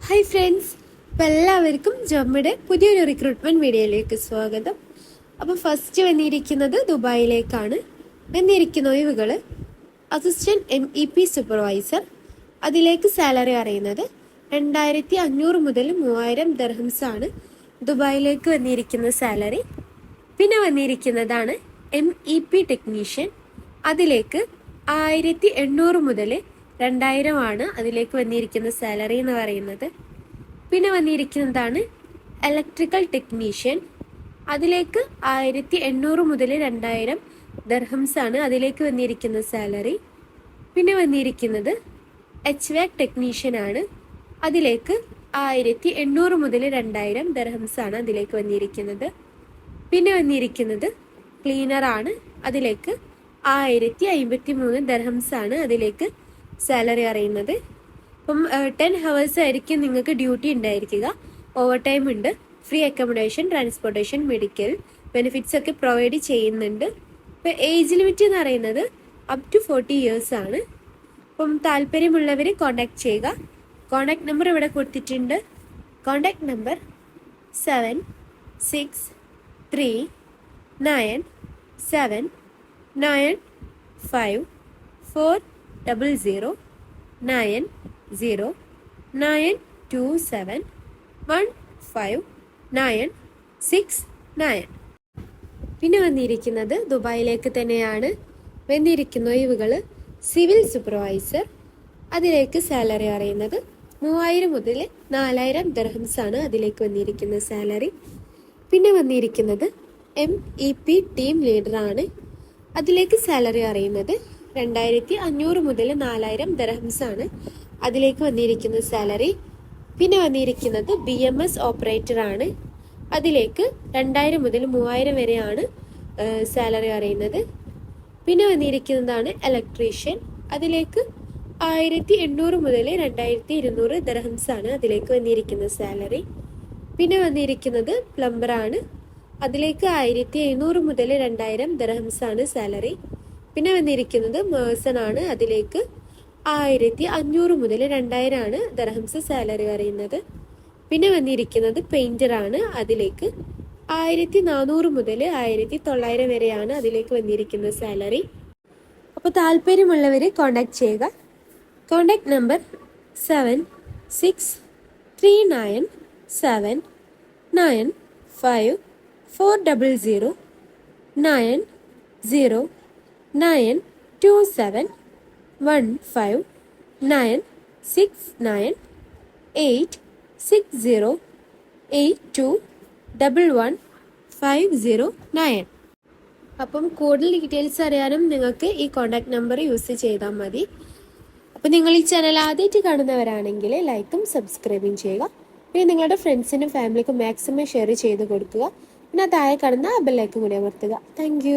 Hi friends, അപ്പോൾ എല്ലാവർക്കും ജോബിയുടെ പുതിയൊരു റിക്രൂട്ട്മെന്റ് വീഡിയോയിലേക്ക് സ്വാഗതം. അപ്പോൾ ഫസ്റ്റ് വന്നിരിക്കുന്നത് ദുബായിലേക്കാണ്. വന്നിരിക്കുന്ന ഒഴിവുകൾ അസിസ്റ്റന്റ് MEP സൂപ്പർവൈസർ. അതിലേക്ക് സാലറി അറിയുന്നത് 2500 മുതൽ 3000 ദർഹംസ് ആണ് ദുബായിലേക്ക് വന്നിരിക്കുന്ന സാലറി. പിന്നെ വന്നിരിക്കുന്നതാണ് MEP ടെക്നീഷ്യൻ. അതിലേക്ക് 1800 മുതൽ 2000 ആണ് അതിലേക്ക് വന്നിരിക്കുന്ന സാലറി എന്ന് പറയുന്നത്. പിന്നെ വന്നിരിക്കുന്നതാണ് ഇലക്ട്രിക്കൽ ടെക്നീഷ്യൻ. അതിലേക്ക് 1800 മുതൽ 2000 ദർഹംസ് ആണ് അതിലേക്ക് വന്നിരിക്കുന്ന സാലറി. പിന്നെ വന്നിരിക്കുന്നത് HVAC ടെക്നീഷ്യൻ ആണ്. അതിലേക്ക് 1800 മുതൽ 2000 ദർഹംസ് ആണ് അതിലേക്ക് വന്നിരിക്കുന്നത്. പിന്നെ വന്നിരിക്കുന്നത് ക്ലീനർ ആണ്. അതിലേക്ക് 1053 ദർഹംസ് ആണ് അതിലേക്ക് സാലറി അറിയുന്നത്. അപ്പം 10 hours ആയിരിക്കും നിങ്ങൾക്ക് ഡ്യൂട്ടി ഉണ്ടായിരിക്കുക. ഓവർ ടൈം ഉണ്ട്. Free accommodation, transportation, medical benefits ഒക്കെ പ്രൊവൈഡ് ചെയ്യുന്നുണ്ട്. ഇപ്പം ഏജ് ലിമിറ്റ് എന്ന് പറയുന്നത് അപ് ടു 40 years ആണ്. അപ്പം താല്പര്യമുള്ളവർ കോൺടാക്ട് ചെയ്യുക. കോൺടാക്ട് നമ്പർ ഇവിടെ കൊടുത്തിട്ടുണ്ട്. Contact number 763954009027155969. പിന്നെ വന്നിരിക്കുന്നത് ദുബായിലേക്ക് തന്നെയാണ്. വന്നിരിക്കുന്ന ഒഴിവുകൾ സിവിൽ സൂപ്പർവൈസർ. അതിലേക്ക് സാലറി അറിയുന്നത് 3000 മുതൽ 4000 ദർഹംസ് ആണ് അതിലേക്ക് വന്നിരിക്കുന്ന സാലറി. പിന്നെ വന്നിരിക്കുന്നത് MEP ടീം ലീഡർ ആണ്. അതിലേക്ക് സാലറി അറിയുന്നത് 2500 മുതൽ 4000 ദർഹംസ് ആണ് അതിലേക്ക് വന്നിരിക്കുന്ന സാലറി. പിന്നെ വന്നിരിക്കുന്നത് BMS ഓപ്പറേറ്റർ ആണ്. അതിലേക്ക് 2000 മുതൽ 3000 വരെയാണ് സാലറി അറിയുന്നത്. പിന്നെ വന്നിരിക്കുന്നതാണ് ഇലക്ട്രീഷ്യൻ. അതിലേക്ക് 1800 മുതൽ 2200 ദർഹംസ് ആണ് അതിലേക്ക് വന്നിരിക്കുന്ന സാലറി. പിന്നെ വന്നിരിക്കുന്നത് പ്ലംബർ ആണ്. അതിലേക്ക് 1500 മുതൽ 2000 ദർഹംസ് ആണ് സാലറി. പിന്നെ വന്നിരിക്കുന്നത് മേഴ്സൺ ആണ്. അതിലേക്ക് 1500 മുതൽ 2000 ആണ് ദർഹംസ് സാലറി അറിയുന്നത്. പിന്നെ വന്നിരിക്കുന്നത് പെയിന്റർ ആണ്. അതിലേക്ക് 1400 മുതൽ 1900 വരെയാണ് അതിലേക്ക് വന്നിരിക്കുന്ന സാലറി. അപ്പോൾ താല്പര്യമുള്ളവർ കോൺടാക്ട് ചെയ്യുക. Contact number 7639795400 909926086082115009. അപ്പം കൂടുതൽ ഡീറ്റെയിൽസ് അറിയാനും നിങ്ങൾക്ക് ഈ കോൺടാക്ട് നമ്പർ യൂസ് ചെയ്താൽ മതി. അപ്പം നിങ്ങൾ ഈ ചാനൽ ആദ്യമായിട്ട് കാണുന്നവരാണെങ്കിൽ ലൈക്കും സബ്സ്ക്രൈബും ചെയ്യുക. പിന്നെ നിങ്ങളുടെ ഫ്രണ്ട്സിനും ഫാമിലിക്കും മാക്സിമം ഷെയർ ചെയ്ത് കൊടുക്കുക. പിന്നെ താഴെ കാണുന്ന ബെല്ലൈക്കൺ കൂടി അമർത്തുക. താങ്ക്